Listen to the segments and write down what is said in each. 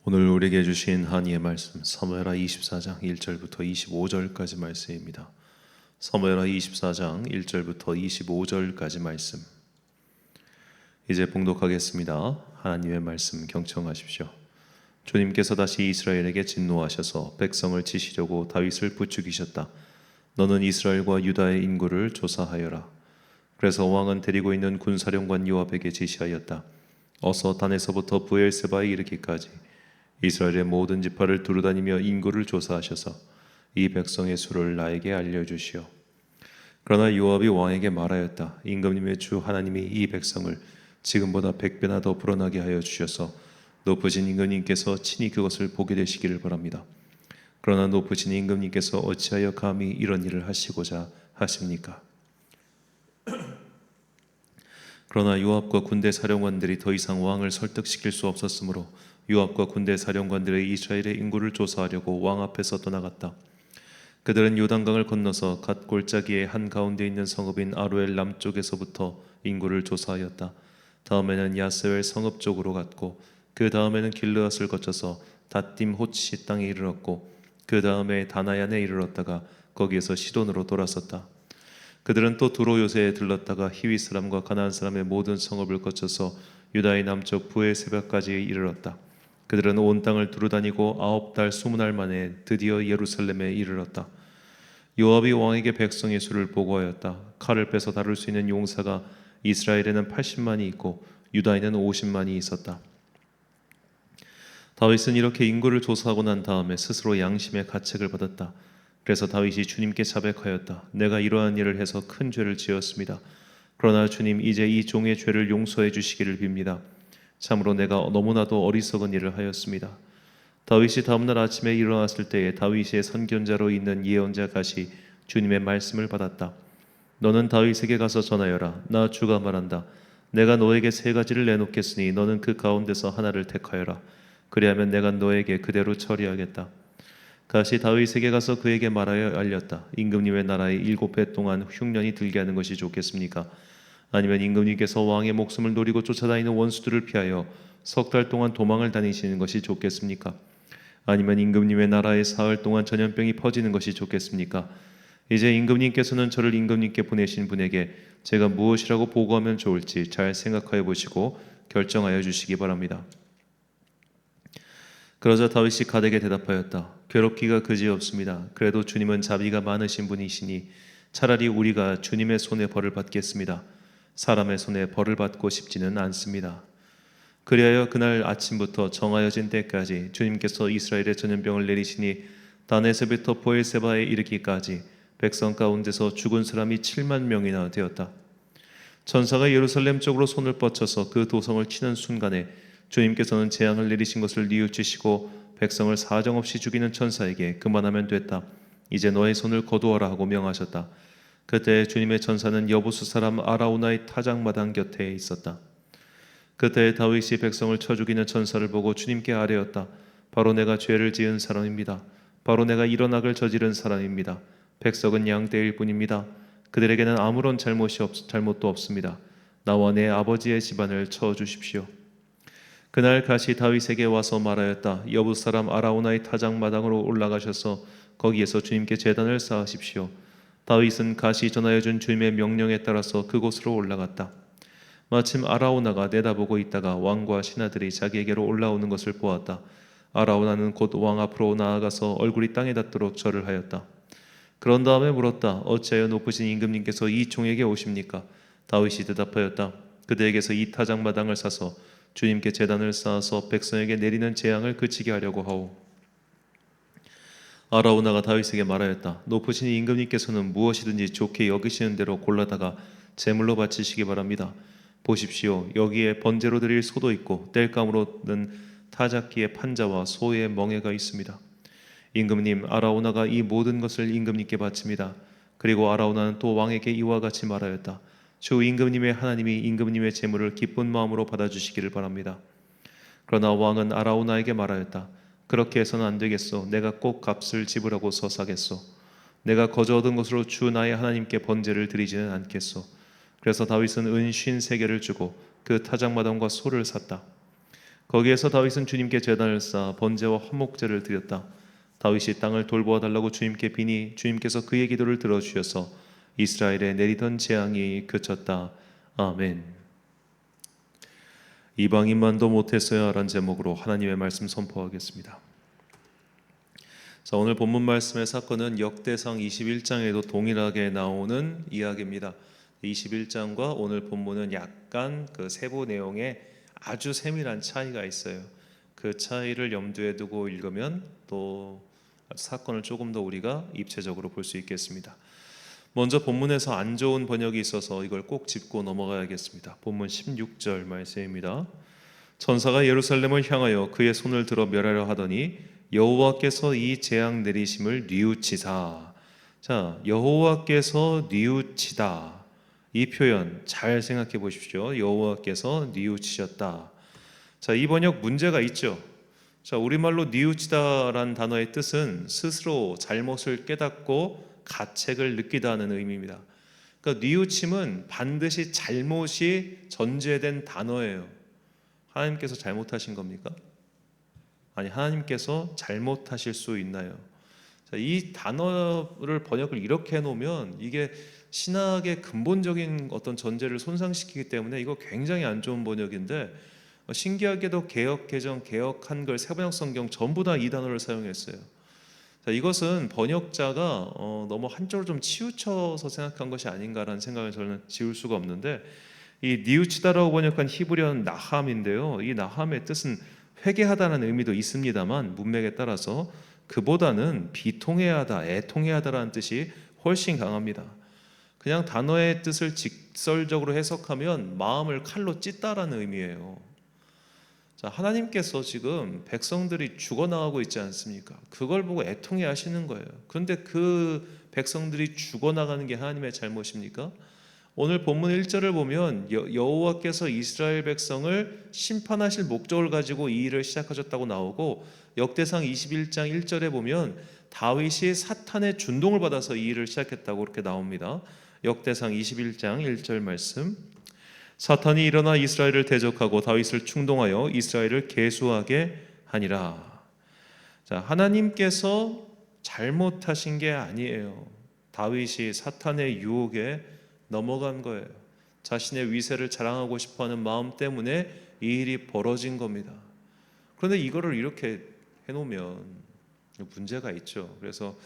오늘 우리에게 주신 한이의 말씀 사무엘하 24장 1절부터 25절까지 말씀입니다. 사무엘하 24장 1절부터 25절까지 말씀. 이제 봉독하겠습니다. 하나님의 말씀 경청하십시오. 주님께서 다시 이스라엘에게 진노하셔서 백성을 치시려고 다윗을 부추기셨다. 너는 이스라엘과 유다의 인구를 조사하여라. 그래서 왕은 데리고 있는 군사령관 요압에게 지시하였다. 어서 단에서부터 브엘세바에 이르기까지 이스라엘의 모든 지파를 두루다니며 인구를 조사하셔서 이 백성의 수를 나에게 알려주시오. 그러나 요압이 왕에게 말하였다. 임금님의 주 하나님이 이 백성을 지금보다 100배나 더 불어나게 하여 주셔서 높으신 임금님께서 친히 그것을 보게 되시기를 바랍니다. 그러나 높으신 임금님께서 어찌하여 감히 이런 일을 하시고자 하십니까? 그러나 요압과 군대 사령관들이 더 이상 왕을 설득시킬 수 없었으므로 요압과 군대 사령관들의 이스라엘의 인구를 조사하려고 왕 앞에서 떠나갔다. 그들은 요단강을 건너서 갓 골짜기의 한가운데 있는 성읍인 아로엘 남쪽에서부터 인구를 조사하였다. 다음에는 야세웰 성읍 쪽으로 갔고 그 다음에는 길르앗을 거쳐서 닷딤 호치 땅에 이르렀고 그 다음에 다나얀에 이르렀다가 거기에서 시돈으로 돌아섰다. 그들은 또 두로요새에 들렀다가 히위 사람과 가나안 사람의 모든 성읍을 거쳐서 유다의 남쪽 브엘세바까지 이르렀다. 그들은 온 땅을 두루다니고 9달 20날 만에 드디어 예루살렘에 이르렀다. 요압이 왕에게 백성의 수를 보고하였다. 칼을 빼서 다룰 수 있는 용사가 이스라엘에는 80만이 있고 유다에는 50만이 있었다. 다윗은 이렇게 인구를 조사하고 난 다음에 스스로 양심의 가책을 받았다. 그래서 다윗이 주님께 자백하였다. 내가 이러한 일을 해서 큰 죄를 지었습니다. 그러나 주님, 이제 이 종의 죄를 용서해 주시기를 빕니다. 참으로 내가 너무나도 어리석은 일을 하였습니다. 다윗이 다음날 아침에 일어났을 때에 다윗의 선견자로 있는 예언자 갓이 주님의 말씀을 받았다. 너는 다윗에게 가서 전하여라. 나 주가 말한다. 내가 너에게 3가지를 내놓겠으니 너는 그 가운데서 하나를 택하여라. 그리하면 내가 너에게 그대로 처리하겠다. 갓이 다윗에게 가서 그에게 말하여 알렸다. 임금님의 나라에 7해 동안 흉년이 들게 하는 것이 좋겠습니까? 아니면 임금님께서 왕의 목숨을 노리고 쫓아다니는 원수들을 피하여 3달 동안 도망을 다니시는 것이 좋겠습니까? 아니면 임금님의 나라에 사흘 동안 전염병이 퍼지는 것이 좋겠습니까? 이제 임금님께서는 저를 임금님께 보내신 분에게 제가 무엇이라고 보고하면 좋을지 잘 생각하여 보시고 결정하여 주시기 바랍니다. 그러자 다윗이 갓에게 대답하였다. 괴롭기가 그지없습니다. 그래도 주님은 자비가 많으신 분이시니 차라리 우리가 주님의 손에 벌을 받겠습니다. 사람의 손에 벌을 받고 싶지는 않습니다. 그리하여 그날 아침부터 정하여진 때까지 주님께서 이스라엘의 전염병을 내리시니 단에서부터 브엘세바에 이르기까지 백성 가운데서 죽은 사람이 7만 명이나 되었다. 천사가 예루살렘 쪽으로 손을 뻗쳐서 그 도성을 치는 순간에 주님께서는 재앙을 내리신 것을 뉘우치시고 백성을 사정없이 죽이는 천사에게 그만하면 됐다. 이제 너의 손을 거두어라 하고 명하셨다. 그때 주님의 천사는 여부수 사람 아라우나의 타작마당 곁에 있었다. 그때 다윗이 백성을 쳐 죽이는 천사를 보고 주님께 아뢰었다. 바로 내가 죄를 지은 사람입니다. 바로 내가 이런 악을 저지른 사람입니다. 백성은 양떼일 뿐입니다. 그들에게는 아무런 잘못도 없습니다. 나와 내 아버지의 집안을 쳐 주십시오. 그날 갓이 다윗에게 와서 말하였다. 여부수 사람 아라우나의 타작마당으로 올라가셔서 거기에서 주님께 제단을 쌓으십시오. 다윗은 갓이 전하여 준 주님의 명령에 따라서 그곳으로 올라갔다. 마침 아라우나가 내다보고 있다가 왕과 신하들이 자기에게로 올라오는 것을 보았다. 아라우나는 곧 왕 앞으로 나아가서 얼굴이 땅에 닿도록 절을 하였다. 그런 다음에 물었다. 어찌하여 높으신 임금님께서 이 종에게 오십니까? 다윗이 대답하였다. 그대에게서 이 타작마당을 사서 주님께 제단을 쌓아서 백성에게 내리는 재앙을 그치게 하려고 하오. 아라우나가 다윗에게 말하였다. 높으신 임금님께서는 무엇이든지 좋게 여기시는 대로 골라다가 제물로 바치시기 바랍니다. 보십시오. 여기에 번제로 드릴 소도 있고 땔감으로는 타작기의 판자와 소의 멍에가 있습니다. 임금님, 아라우나가 이 모든 것을 임금님께 바칩니다. 그리고 아라우나는 또 왕에게 이와 같이 말하였다. 주 임금님의 하나님이 임금님의 제물을 기쁜 마음으로 받아주시기를 바랍니다. 그러나 왕은 아라우나에게 말하였다. 그렇게 해서는 안 되겠소. 내가 꼭 값을 지불하고서 사겠소. 내가 거저 얻은 것으로 주 나의 하나님께 번제를 드리지는 않겠소. 그래서 다윗은 은 53개를 주고 그 타작마당과 소를 샀다. 거기에서 다윗은 주님께 제단을 쌓아 번제와 화목제를 드렸다. 다윗이 땅을 돌보아 달라고 주님께 비니 주님께서 그의 기도를 들어주셔서 이스라엘에 내리던 재앙이 그쳤다. 아멘. 이방인만도 못했어야 라는 제목으로 하나님의 말씀 선포하겠습니다. 자, 오늘 본문 말씀의 사건은 역대상 21장에도 동일하게 나오는 이야기입니다. 21장과 오늘 본문은 약간 그 세부 내용에 아주 세밀한 차이가 있어요. 그 차이를 염두에 두고 읽으면 또 사건을 조금 더 우리가 입체적으로 볼 수 있겠습니다. 먼저 본문에서 안 좋은 번역이 있어서 이걸 꼭 짚고 넘어가야겠습니다. 본문 16절 말씀입니다. 천사가 예루살렘을 향하여 그의 손을 들어 멸하려 하더니 여호와께서 이 재앙 내리심을 뉘우치사. 자, 여호와께서 뉘우치다. 이 표현 잘 생각해 보십시오. 여호와께서 뉘우치셨다. 자, 이 번역 문제가 있죠. 자, 우리말로 뉘우치다라는 단어의 뜻은 스스로 잘못을 깨닫고 가책을 느끼다는 의미입니다. 그러니까 뉘우침은 반드시 잘못이 전제된 단어예요. 하나님께서 잘못하신 겁니까? 아니, 하나님께서 잘못하실 수 있나요? 자, 이 단어를 번역을 이렇게 해놓으면 이게 신학의 근본적인 어떤 전제를 손상시키기 때문에 이거 굉장히 안 좋은 번역인데, 신기하게도 개역 개정, 개역 한글, 세번역 성경 전부 다 이 단어를 사용했어요. 자, 이것은 번역자가 너무 한쪽으로 좀 치우쳐서 생각한 것이 아닌가라는 생각을 저는 지울 수가 없는데, 이 뉘우치다라고 번역한 히브리어는 나함인데요. 이 나함의 뜻은 회개하다는 의미도 있습니다만 문맥에 따라서 그보다는 비통해하다, 애통해하다라는 뜻이 훨씬 강합니다. 그냥 단어의 뜻을 직설적으로 해석하면 마음을 칼로 찢다라는 의미예요. 자, 하나님께서 지금 백성들이 죽어나가고 있지 않습니까? 그걸 보고 애통해 하시는 거예요. 그런데 그 백성들이 죽어나가는 게 하나님의 잘못입니까? 오늘 본문 1절을 보면 여호와께서 이스라엘 백성을 심판하실 목적을 가지고 이 일을 시작하셨다고 나오고, 역대상 21장 1절에 보면 다윗이 사탄의 준동을 받아서 이 일을 시작했다고 그렇게 나옵니다. 역대상 21장 1절 말씀. 사탄이 일어나 이스라엘을 대적하고 다윗을 충동하여 이스라엘을 계수하게 하니라. 자, 하나님께서 잘못하신 게 아니에요. 다윗이 사탄의 유혹에 넘어간 거예요. 자신의 위세를 자랑하고 싶어하는 마음 때문에 이 일이 벌어진 겁니다. 그런데 이거를 이렇게 해놓으면 문제가 있죠. 그래서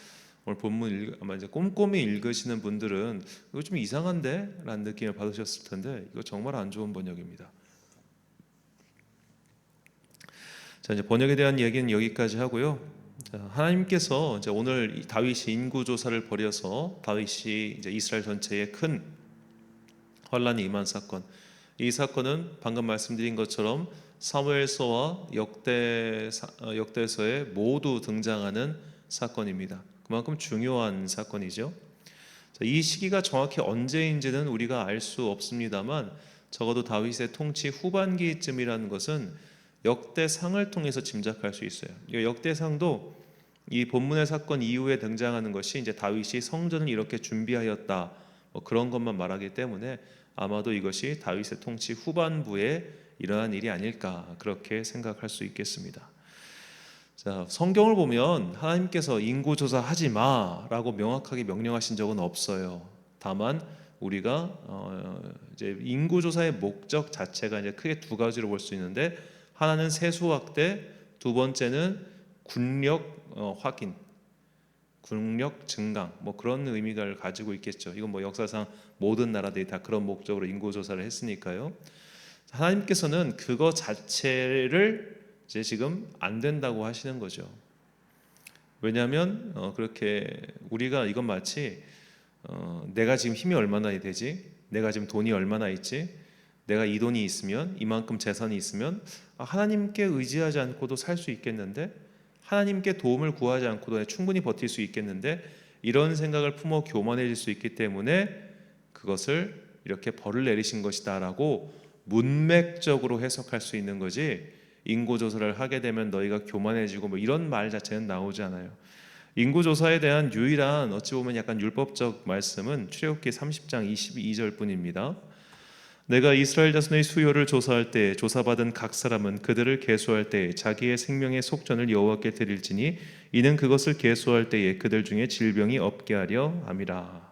오늘 본문 아마 이제 꼼꼼히 읽으시는 분들은 이거 좀 이상한데? 라는 느낌을 받으셨을 텐데, 이거 정말 안 좋은 번역입니다. 자, 이제 번역에 대한 얘기는 여기까지 하고요. 자, 하나님께서 이제 오늘 다윗이 인구 조사를 벌여서 다윗이 이제 이스라엘 전체에 큰 환란이 임한 사건. 이 사건은 방금 말씀드린 것처럼 사무엘서와 역대서에 모두 등장하는 사건입니다. 그만큼 중요한 사건이죠. 자, 이 시기가 정확히 언제인지는 우리가 알 수 없습니다만 적어도 다윗의 통치 후반기쯤이라는 것은 역대상을 통해서 짐작할 수 있어요. 이 역대상도 이 본문의 사건 이후에 등장하는 것이 이제 다윗이 성전을 이렇게 준비하였다, 뭐 그런 것만 말하기 때문에 아마도 이것이 다윗의 통치 후반부에 일어난 일이 아닐까, 그렇게 생각할 수 있겠습니다. 자, 성경을 보면 하나님께서 인구조사 하지 마라고 명확하게 명령하신 적은 없어요. 다만 우리가 이제 인구조사의 목적 자체가 이제 크게 두 가지로 볼 수 있는데, 하나는 세수 확대, 두 번째는 군력 확인, 군력 증강, 뭐 그런 의미를 가지고 있겠죠. 이건 뭐 역사상 모든 나라들이 다 그런 목적으로 인구조사를 했으니까요. 하나님께서는 그거 자체를 이제 지금 안 된다고 하시는 거죠. 왜냐하면 그렇게 우리가 이건 마치 내가 지금 힘이 얼마나 되지? 내가 지금 돈이 얼마나 있지? 내가 이 돈이 있으면, 이만큼 재산이 있으면 하나님께 의지하지 않고도 살 수 있겠는데, 하나님께 도움을 구하지 않고도 충분히 버틸 수 있겠는데, 이런 생각을 품어 교만해질 수 있기 때문에 그것을 이렇게 벌을 내리신 것이다 라고 문맥적으로 해석할 수 있는 거지, 인구조사를 하게 되면 너희가 교만해지고 뭐 이런 말 자체는 나오지 않아요. 인구조사에 대한 유일한 어찌 보면 약간 율법적 말씀은 출애굽기 30장 22절 뿐입니다. 내가 이스라엘 자손의 수요를 조사할 때 조사받은 각 사람은 그들을 계수할 때 자기의 생명의 속전을 여호와께 드릴지니 이는 그것을 계수할 때에 그들 중에 질병이 없게 하려 함이라.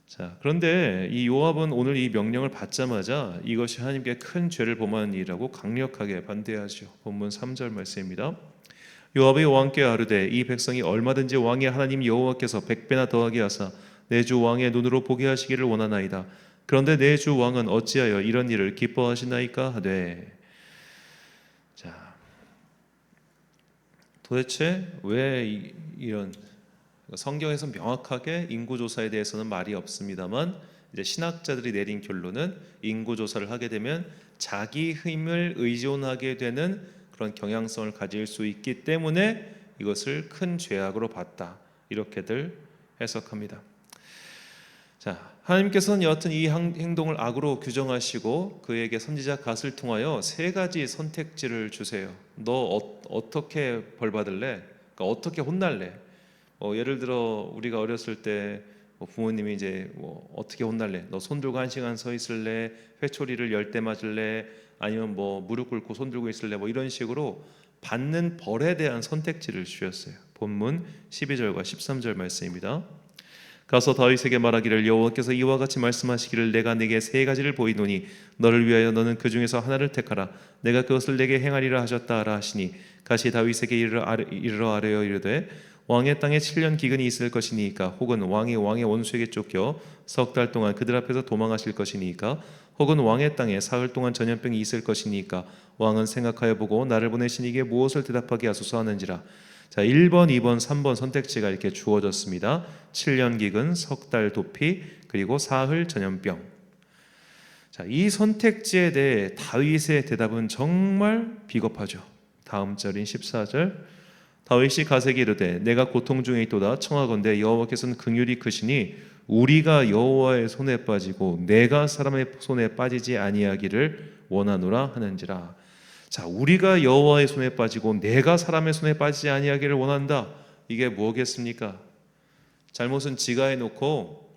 자, 그런데 이 요압은 오늘 이 명령을 받자마자 이것이 하나님께 큰 죄를 범하는 일이라고 강력하게 반대하죠. 본문 3절 말씀입니다. 요압이 왕께 아뢰되 이 백성이 얼마든지 왕의 하나님 여호와께서 100배나 더하게 하사 내 주 왕의 눈으로 보게 하시기를 원하나이다. 그런데 내 주 왕은 어찌하여 이런 일을 기뻐하시나이까 하되. 자, 도대체 왜 이런, 성경에서 명확하게 인구조사에 대해서는 말이 없습니다만 이제 신학자들이 내린 결론은 인구조사를 하게 되면 자기 힘을 의존하게 되는 그런 경향성을 가질 수 있기 때문에 이것을 큰 죄악으로 봤다, 이렇게들 해석합니다. 자, 하나님께서는 여하튼 이 행동을 악으로 규정하시고 그에게 선지자 갓을 통하여 세 가지 선택지를 주세요. 너 어떻게 벌 받을래? 그러니까 어떻게 혼날래? 예를 들어 우리가 어렸을 때 부모님이 이제 어떻게 혼날래? 너 손 들고 1시간 서 있을래? 회초리를 10대 맞을래? 아니면 무릎 꿇고 손 들고 있을래? 이런 식으로 받는 벌에 대한 선택지를 주셨어요. 본문 12절과 13절 말씀입니다. 가서 다윗에게 말하기를 여호와께서 이와 같이 말씀하시기를 내가 네게 세 가지를 보이노니 너를 위하여 너는 그 중에서 하나를 택하라. 내가 그것을 내게 행하리라 하셨다 하라 하시니 가시 다윗에게 이르러 아뢰어 이르되 왕의 땅에 7년 기근이 있을 것이니까 혹은 왕이 왕의 원수에게 쫓겨 석 달 동안 그들 앞에서 도망하실 것이니까 혹은 왕의 땅에 사흘 동안 전염병이 있을 것이니까 왕은 생각하여 보고 나를 보내신 이게 무엇을 대답하게 하소서 하는지라. 자, 1번, 2번, 3번 선택지가 이렇게 주어졌습니다. 7년 기근, 석 달 도피, 그리고 사흘 전염병. 자, 이 선택지에 대해 다윗의 대답은 정말 비겁하죠. 다음 절인 14절. 다윗이 갓에게 이르되 내가 고통 중에 있도다. 청하건대 여호와께서는 긍휼이 크시니 우리가 여호와의 손에 빠지고 내가 사람의 손에 빠지지 아니하기를 원하노라 하는지라. 자, 우리가 여호와의 손에 빠지고 내가 사람의 손에 빠지지 아니하기를 원한다. 이게 뭐겠습니까? 잘못은 지가 해놓고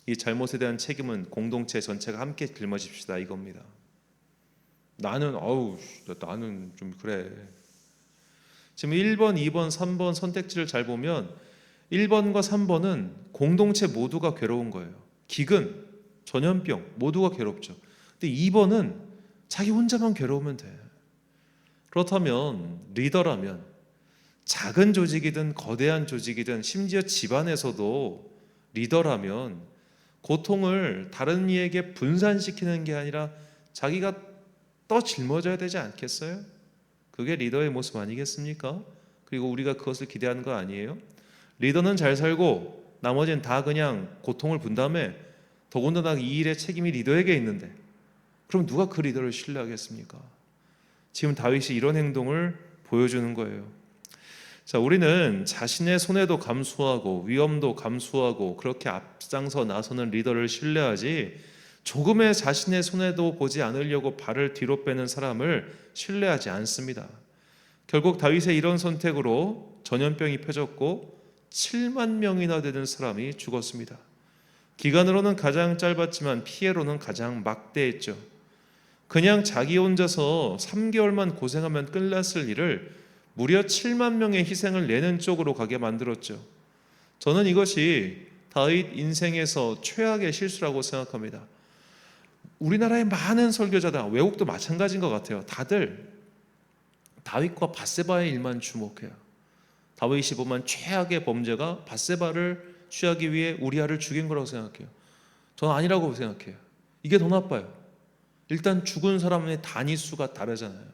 이 잘못에 대한 책임은 공동체 전체가 함께 짊어집시다, 이겁니다. 나는 좀 그래. 지금 1번, 2번, 3번 선택지를 잘 보면 1번과 3번은 공동체 모두가 괴로운 거예요. 기근, 전염병 모두가 괴롭죠. 근데 2번은 자기 혼자만 괴로우면 돼. 그렇다면 리더라면 작은 조직이든 거대한 조직이든 심지어 집안에서도 리더라면 고통을 다른 이에게 분산시키는 게 아니라 자기가 더 짊어져야 되지 않겠어요? 그게 리더의 모습 아니겠습니까? 그리고 우리가 그것을 기대하는 거 아니에요? 리더는 잘 살고 나머지는 다 그냥 고통을 분담해. 더군다나 이 일의 책임이 리더에게 있는데 그럼 누가 그 리더를 신뢰하겠습니까? 지금 다윗이 이런 행동을 보여주는 거예요. 자, 우리는 자신의 손해도 감수하고 위험도 감수하고 그렇게 앞장서 나서는 리더를 신뢰하지 조금의 자신의 손해도 보지 않으려고 발을 뒤로 빼는 사람을 신뢰하지 않습니다. 결국 다윗의 이런 선택으로 전염병이 펴졌고 7만 명이나 되는 사람이 죽었습니다. 기간으로는 가장 짧았지만 피해로는 가장 막대했죠. 그냥 자기 혼자서 3개월만 고생하면 끝났을 일을 무려 7만 명의 희생을 내는 쪽으로 가게 만들었죠. 저는 이것이 다윗 인생에서 최악의 실수라고 생각합니다. 우리나라의 많은 설교자들, 외국도 마찬가지인 것 같아요. 다들 다윗과 밧세바의 일만 주목해요. 다윗이 보면 최악의 범죄가 밧세바를 취하기 위해 우리아를 죽인 거라고 생각해요. 저는 아니라고 생각해요. 이게 더 나빠요. 일단 죽은 사람의 단위수가 다르잖아요.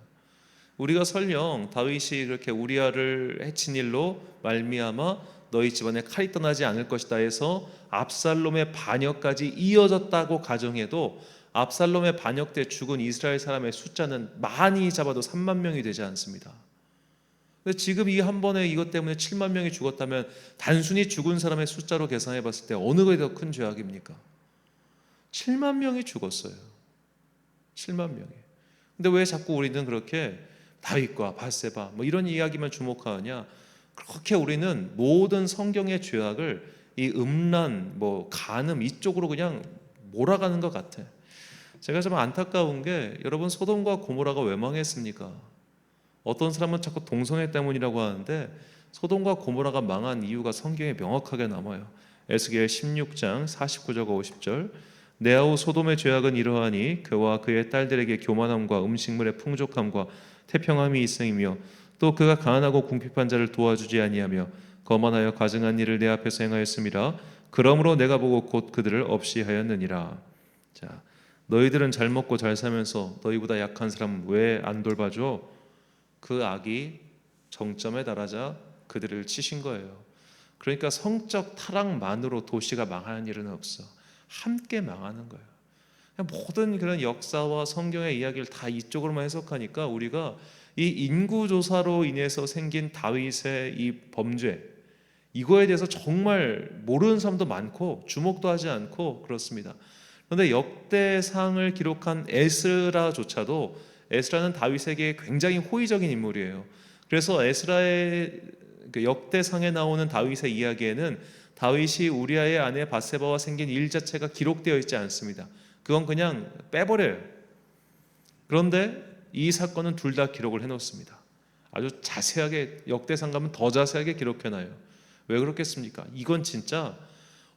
우리가 설령 다윗이 그렇게 우리아를 해친 일로 말미암아 너희 집안에 칼이 떠나지 않을 것이다 해서 압살롬의 반역까지 이어졌다고 가정해도 압살롬의 반역 때 죽은 이스라엘 사람의 숫자는 많이 잡아도 3만 명이 되지 않습니다. 근데 지금 이 한 번에 이것 때문에 7만 명이 죽었다면 단순히 죽은 사람의 숫자로 계산해 봤을 때 어느 것이 더 큰 죄악입니까? 7만 명이 죽었어요. 7만 명이. 근데 왜 자꾸 우리는 그렇게 다윗과 밧세바 이런 이야기만 주목하느냐? 그렇게 우리는 모든 성경의 죄악을 이 음란, 간음 이쪽으로 그냥 몰아가는 것 같아. 제가 좀 안타까운 게 여러분 소돔과 고모라가 왜 망했습니까? 어떤 사람은 자꾸 동성애 때문이라고 하는데 소돔과 고모라가 망한 이유가 성경에 명확하게 남아요. 에스겔 16장 49절과 50절 내 아우 소돔의 죄악은 이러하니 그와 그의 딸들에게 교만함과 음식물의 풍족함과 태평함이 있음이며 또 그가 가난하고 궁핍한 자를 도와주지 아니하며 거만하여 가증한 일을 내 앞에서 행하였음이라 그러므로 내가 보고 곧 그들을 없이 하였느니라. 자, 너희들은 잘 먹고 잘 살면서 너희보다 약한 사람 왜 안 돌봐줘? 그 악이 정점에 달하자 그들을 치신 거예요. 그러니까 성적 타락만으로 도시가 망하는 일은 없어. 함께 망하는 거예요. 모든 그런 역사와 성경의 이야기를 다 이쪽으로만 해석하니까 우리가 이 인구조사로 인해서 생긴 다윗의 이 범죄, 이거에 대해서 정말 모르는 사람도 많고 주목도 하지 않고 그렇습니다. 그런데 역대상을 기록한 에스라조차도 에스라는 다윗에게 굉장히 호의적인 인물이에요. 그래서 에스라의 그 역대상에 나오는 다윗의 이야기에는 다윗이 우리아의 아내 바세바와 생긴 일 자체가 기록되어 있지 않습니다. 그건 그냥 빼버려요. 그런데 이 사건은 둘 다 기록을 해놓습니다. 아주 자세하게 역대상 가면 더 자세하게 기록해놔요. 왜 그렇겠습니까? 이건 진짜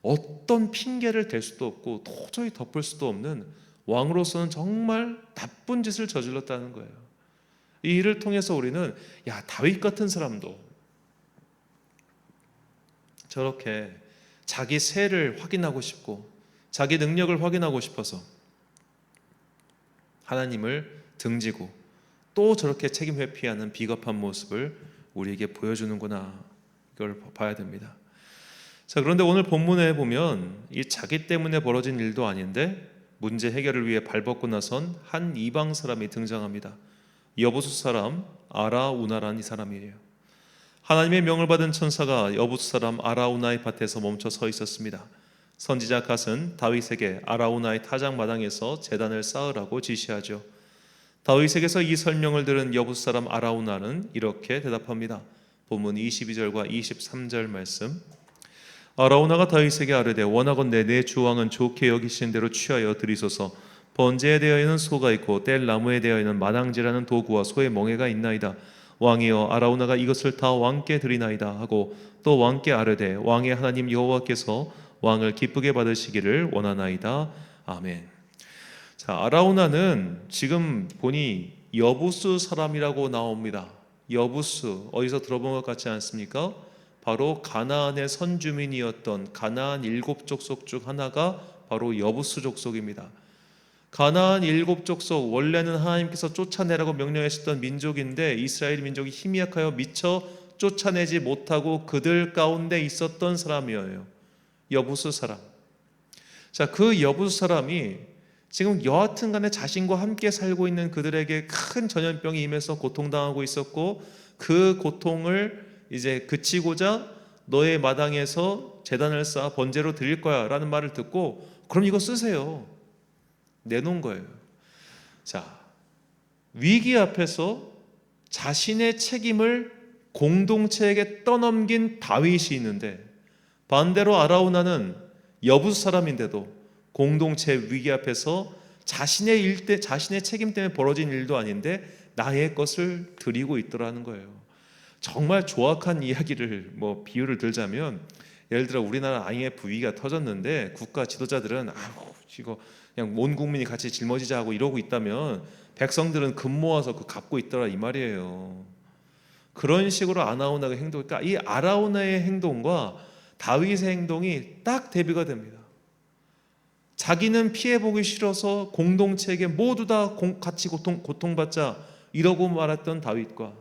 어떤 핑계를 댈 수도 없고 도저히 덮을 수도 없는 왕으로서는 정말 나쁜 짓을 저질렀다는 거예요. 이 일을 통해서 우리는 야, 다윗 같은 사람도 저렇게 자기 세를 확인하고 싶고 자기 능력을 확인하고 싶어서 하나님을 등지고 또 저렇게 책임 회피하는 비겁한 모습을 우리에게 보여주는구나, 이걸 봐야 됩니다. 자, 그런데 오늘 본문에 보면 이 자기 때문에 벌어진 일도 아닌데 문제 해결을 위해 발벗고 나선 한 이방 사람이 등장합니다. 여부수 사람 아라우나라는 이 사람이에요. 하나님의 명을 받은 천사가 여부수 사람 아라우나의 밭에서 멈춰 서 있었습니다. 선지자 갓은 다윗에게 아라우나의 타작 마당에서 제단을 쌓으라고 지시하죠. 다윗에게서 이 설명을 들은 여부수 사람 아라우나는 이렇게 대답합니다. 본문 22절과 23절 말씀. 아라우나가 다윗에게 아뢰되 원하건대 내 주왕은 좋게 여기신 대로 취하여 드리소서. 번제에 대하여는 소가 있고 뗄 나무에 대하여는 마당지라는 도구와 소의 멍에가 있나이다. 왕이여 아라우나가 이것을 다 왕께 드리나이다 하고 또 왕께 아뢰되 왕의 하나님 여호와께서 왕을 기쁘게 받으시기를 원하나이다. 아멘. 자, 아라우나는 지금 보니 여부수 사람이라고 나옵니다. 여부수, 어디서 들어본 것 같지 않습니까? 바로 가나안의 선주민이었던 가나안 7족속 중 하나가 바로 여부수 족속입니다. 가나안 7족속, 원래는 하나님께서 쫓아내라고 명령하셨던 민족인데 이스라엘 민족이 힘이 약하여 미처 쫓아내지 못하고 그들 가운데 있었던 사람이에요. 여부수 사람. 자, 그 여부수 사람이 지금 여하튼 간에 자신과 함께 살고 있는 그들에게 큰 전염병이 임해서 고통당하고 있었고 그 고통을 이제 그치고자 너의 마당에서 제단을 쌓아 번제로 드릴 거야 라는 말을 듣고 그럼 이거 쓰세요. 내놓은 거예요. 자, 위기 앞에서 자신의 책임을 공동체에게 떠넘긴 다윗이 있는데 반대로 아라우나는 여부수 사람인데도 공동체 위기 앞에서 자신의 일 때 자신의 책임 때문에 벌어진 일도 아닌데 나의 것을 드리고 있더라는 거예요. 정말 조악한 이야기를 비유를 들자면 예를 들어 우리나라 IMF 위기가 터졌는데 국가 지도자들은 이거 그냥 온 국민이 같이 짊어지자 하고 이러고 있다면 백성들은 금 모아서 그 갚고 있더라 이 말이에요. 그런 식으로 아라우나의 행동, 그러니까 이 아라우나의 행동과 다윗의 행동이 딱 대비가 됩니다. 자기는 피해보기 싫어서 공동체에게 모두 다 같이 고통받자 이러고 말했던 다윗과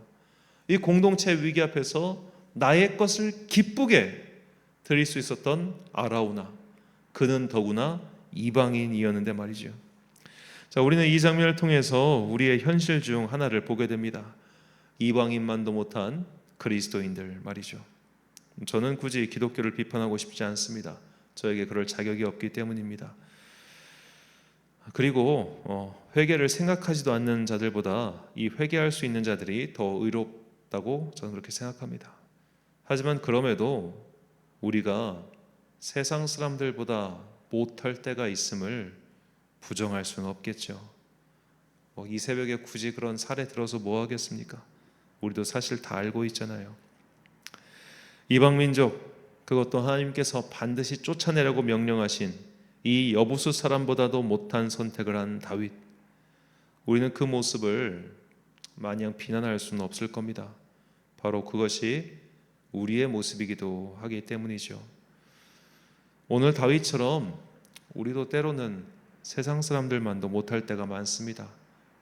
이 공동체 위기 앞에서 나의 것을 기쁘게 드릴 수 있었던 아라우나, 그는 더구나 이방인이었는데 말이죠. 자, 우리는 이 장면을 통해서 우리의 현실 중 하나를 보게 됩니다. 이방인만도 못한 그리스도인들 말이죠. 저는 굳이 기독교를 비판하고 싶지 않습니다. 저에게 그럴 자격이 없기 때문입니다. 그리고 회개를 생각하지도 않는 자들보다 이 회개할 수 있는 자들이 더 의롭다고 저는 그렇게 생각합니다. 하지만 그럼에도 우리가 세상 사람들보다 못할 때가 있음을 부정할 수는 없겠죠. 이 새벽에 굳이 그런 사례 들어서 뭐 하겠습니까? 우리도 사실 다 알고 있잖아요. 이방 민족, 그것도 하나님께서 반드시 쫓아내라고 명령하신 이 여부수 사람보다도 못한 선택을 한 다윗. 우리는 그 모습을 마냥 비난할 수는 없을 겁니다. 바로 그것이 우리의 모습이기도 하기 때문이죠. 오늘 다윗처럼 우리도 때로는 세상 사람들만도 못할 때가 많습니다.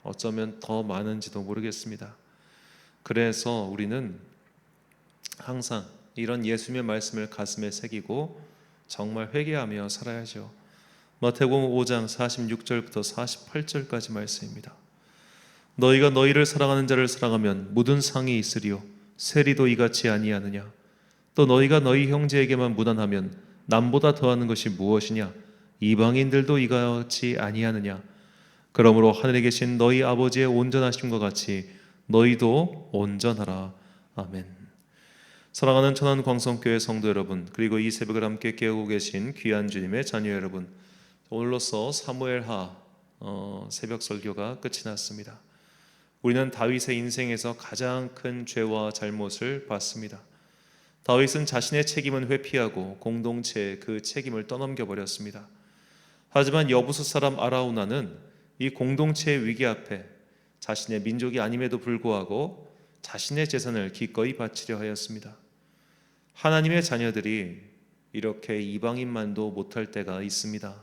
어쩌면 더 많은지도 모르겠습니다. 그래서 우리는 항상 이런 예수님의 말씀을 가슴에 새기고 정말 회개하며 살아야죠. 마태복음 5장 46절부터 48절까지 말씀입니다. 너희가 너희를 사랑하는 자를 사랑하면 묻은 상이 있으리요 세리도 이같이 아니하느냐. 또 너희가 너희 형제에게만 무난하면 남보다 더하는 것이 무엇이냐. 이방인들도 이같이 아니하느냐. 그러므로 하늘에 계신 너희 아버지의 온전하심과 같이 너희도 온전하라. 아멘. 사랑하는 천안 광성교회 성도 여러분, 그리고 이 새벽을 함께 깨우고 계신 귀한 주님의 자녀 여러분, 오늘로써 사무엘하 새벽 설교가 끝이 났습니다. 우리는 다윗의 인생에서 가장 큰 죄와 잘못을 봤습니다. 다윗은 자신의 책임은 회피하고 공동체의 그 책임을 떠넘겨 버렸습니다. 하지만 여부수 사람 아라우나는 이 공동체의 위기 앞에 자신의 민족이 아님에도 불구하고 자신의 재산을 기꺼이 바치려 하였습니다. 하나님의 자녀들이 이렇게 이방인만도 못할 때가 있습니다.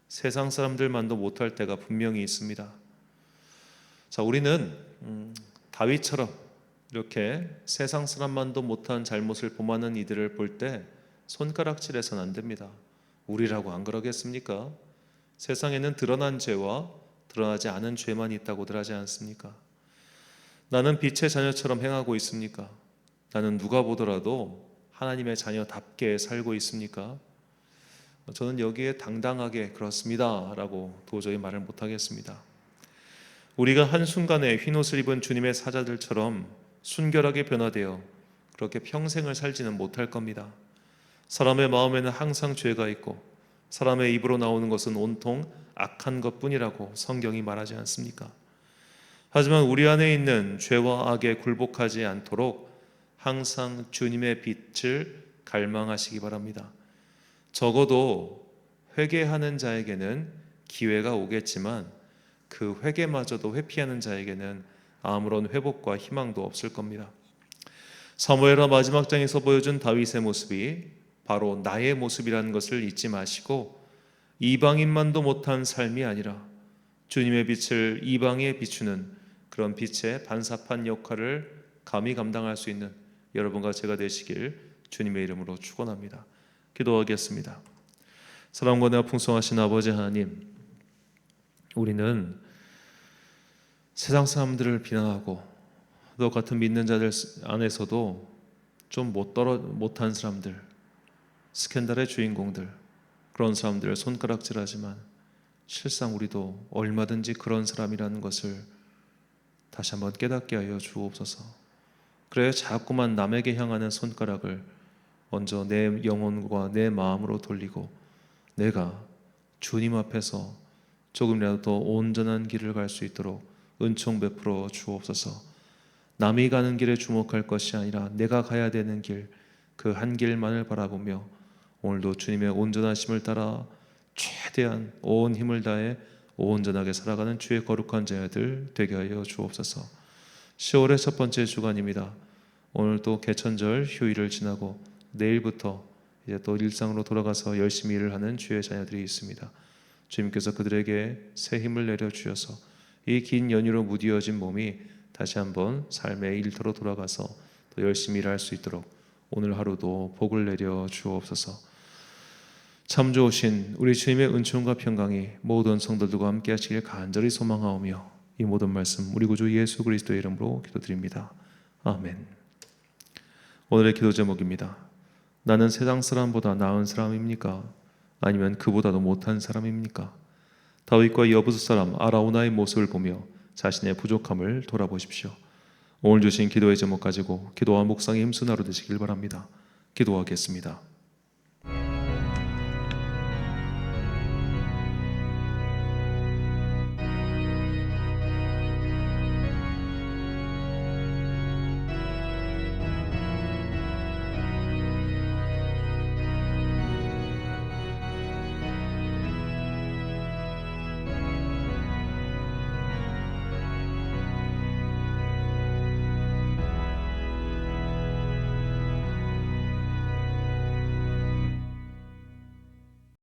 세상 사람들만도 못할 때가 분명히 있습니다. 자, 우리는 다윗처럼 이렇게 세상 사람만도 못한 잘못을 범하는 이들을 볼 때 손가락질해서는 안 됩니다. 우리라고 안 그러겠습니까? 세상에는 드러난 죄와 드러나지 않은 죄만 있다고들 하지 않습니까? 나는 빛의 자녀처럼 행하고 있습니까? 나는 누가 보더라도 하나님의 자녀답게 살고 있습니까? 저는 여기에 당당하게 그렇습니다 라고 도저히 말을 못하겠습니다. 우리가 한순간에 흰옷을 입은 주님의 사자들처럼 순결하게 변화되어 그렇게 평생을 살지는 못할 겁니다. 사람의 마음에는 항상 죄가 있고 사람의 입으로 나오는 것은 온통 악한 것뿐이라고 성경이 말하지 않습니까? 하지만 우리 안에 있는 죄와 악에 굴복하지 않도록 항상 주님의 빛을 갈망하시기 바랍니다. 적어도 회개하는 자에게는 기회가 오겠지만 그 회개마저도 회피하는 자에게는 아무런 회복과 희망도 없을 겁니다. 사무엘하 마지막 장에서 보여준 다윗의 모습이 바로 나의 모습이라는 것을 잊지 마시고 이방인만도 못한 삶이 아니라 주님의 빛을 이방에 비추는 그런 빛의 반사판 역할을 감히 감당할 수 있는 여러분과 제가 되시길 주님의 이름으로 축원합니다. 기도하겠습니다. 사랑과 은혜가 풍성하신 아버지 하나님, 우리는 세상 사람들을 비난하고 너 같은 믿는 자들 안에서도 좀 못한 사람들, 스캔들의 주인공들, 그런 사람들을 손가락질하지만 실상 우리도 얼마든지 그런 사람이라는 것을 다시 한번 깨닫게 하여 주옵소서. 그래 자꾸만 남에게 향하는 손가락을 먼저 내 영혼과 내 마음으로 돌리고 내가 주님 앞에서 조금이라도 더 온전한 길을 갈 수 있도록 은총 베풀어 주옵소서. 남이 가는 길에 주목할 것이 아니라 내가 가야 되는 길, 그 한 길만을 바라보며 오늘도 주님의 온전하심을 따라 최대한 온 힘을 다해 온전하게 살아가는 주의 거룩한 자녀들 되게 하여 주옵소서. 10월의 첫 번째 주간입니다. 오늘도 개천절 휴일을 지나고 내일부터 이제 또 일상으로 돌아가서 열심히 일을 하는 주의 자녀들이 있습니다. 주님께서 그들에게 새 힘을 내려 주셔서 이 긴 연휴로 무디어진 몸이 다시 한번 삶의 일터로 돌아가서 또 열심히 일할 수 있도록 오늘 하루도 복을 내려 주옵소서. 참 좋으신 우리 주님의 은총과 평강이 모든 성도들과 함께 하시길 간절히 소망하오며 이 모든 말씀 우리 구주 예수 그리스도의 이름으로 기도드립니다. 아멘. 오늘의 기도 제목입니다. 나는 세상 사람보다 나은 사람입니까? 아니면 그보다도 못한 사람입니까? 다윗과 여부수 사람 아라우나의 모습을 보며 자신의 부족함을 돌아보십시오. 오늘 주신 기도의 제목 가지고 기도와 묵상의 힘쓰는 하루 되시길 바랍니다. 기도하겠습니다.